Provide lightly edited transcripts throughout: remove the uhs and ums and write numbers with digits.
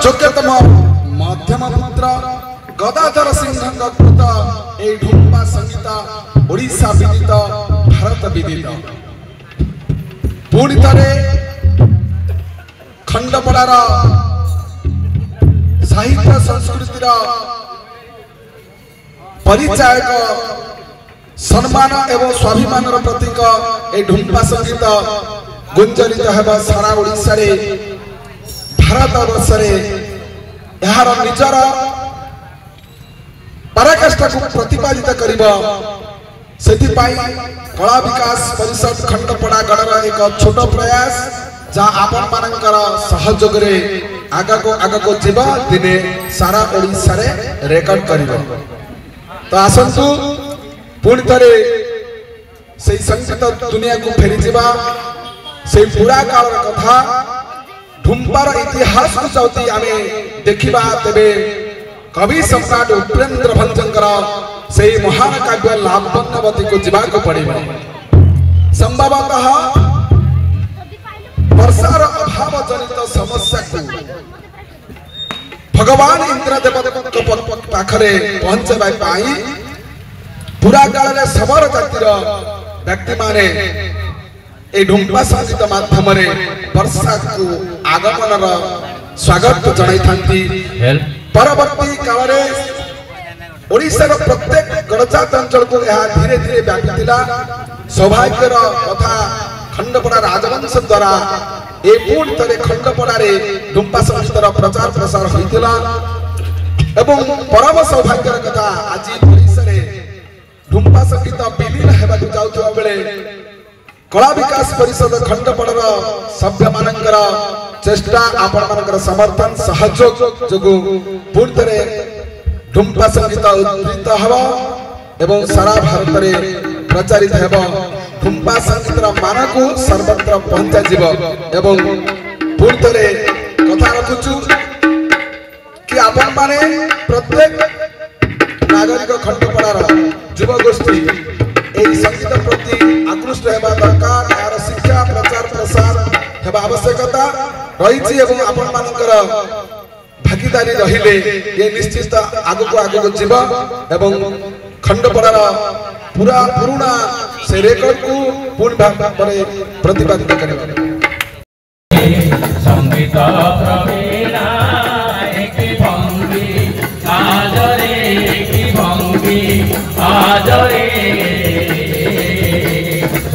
যোগ্যতম मध्यम पुत्र गदाधर सिंह कृत ए ढुम्बा संगीत ओडिशा विदित भारत विदित पुणी थे खंडपड़ार साहित्य संस्कृतिर परिचायक सम्मान एवं स्वाभिमान प्रतीक ए ढुम्बा संगीत गुंजरित हेबा सारा ओडिशा रे भारत वर्ष रे यार निजर पराकाष्ठा को प्रतिपादित करिबा सेथिपाई कला विकास परिषद खंडपड़ा गणर एक छोट प्रयास जा आपण मानकर सहयोग रे आगा को जीवा दिने सारा ओडिशा रे रेकॉर्ड करिबा तो आसंतु पुणी थरे से संगीत दुनिया को फेरी जीवा से पुरा काल कथा ढुम्बार इतिहास को चाहती आमे देखिबा तेबे कवि सम्राट उपेन्द्र भंजंकर से महान काव्य लावण्यवती को जीवा को पड़िबा संभवतः वर्षार अभाव जनित समस्या को भगवान इंद्रदेव पाखरे पहुंचबा पाई पूरा काल रे सबर जातिर व्यक्ति माने ए ढुम्बा संगीत माध्यम रे वर्षा को आगमन स्वागत जनाई थांती परवर्ती काल रे ओडिशा रो प्रत्येक गणजात अंचल को यह धीरे धीरे व्यापितिला सौभाग्य रो तथा खंडपड़ा राजवंश द्वारा ए पूर्ण तरे खंडपड़ा रे ढुम्बा संगीत रो प्रचार प्रसार होइतिला एवं परम सौभाग्य रो कथा आज ओडिशा रे ढुम्बा संगीत विलीन हेबा जाउथबा बेले कला विकास परिषद खंडपड़ार सभ्य मानकर चेष्टा आपण मानकर समर्थन सहयोग जोगु पूर्ण रे ढुम्बा संगीत उद्धृत हवा एवं सारा भारत रे प्रचारित हेबो ढुम्बा संगीत मान को सर्वत्र पहुंचा जीव एवं पूर्ण रे कथा रखुछु कि आपण माने प्रत्येक नागरिक खंडपड़ार युवा गोष्ठी एई संगीत प्रति आकृष्ट हेबा दरकार यार शिक्षा प्रचार प्रसार हेबा आवश्यकता रही एवं आपण मानकर भागीदारी रहिले ये निश्चित आगु को जीवा एवं खंडपड़ार पूरा पुराना से रेकॉर्ड को पूर्ण भाव प्रतिपादित करबा संगीत प्रवीणा एक भंगी आज रे एक भंगी आज रे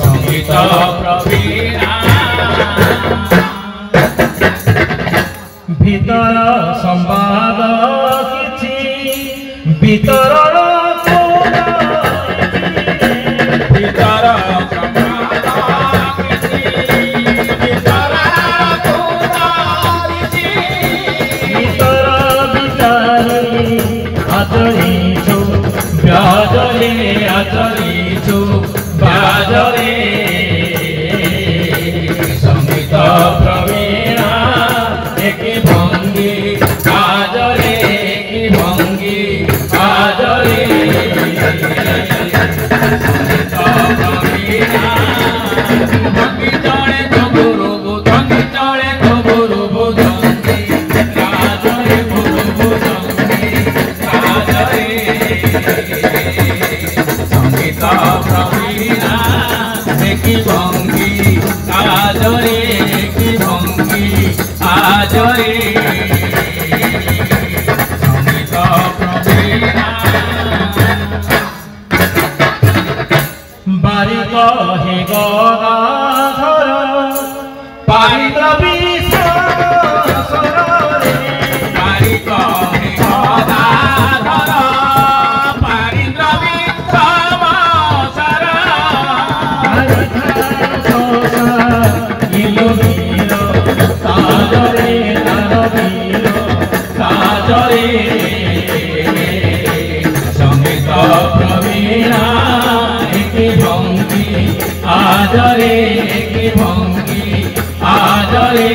संगीत प्रवीणा भीतर संवाद किछि भीतर भीतर बाजरे संगीत प्रवीणा एक भंगी बाजरे एक भंगी बाजरे संगीत प्रवीणा भंगी चले खबरू बुझंगी चले खबरू बुझंगी बाजरे बुझंगी बाजरे संगीत प्रवीणा एक भंगी आजरे एक भंगी आजरे संगीत प्रवीणा बारिक हे गदाधर पारित विश्वासर बारिक हे गदाधर पारित संगीत प्रवीणा एक भंगी आजरे एक भंगी आजरे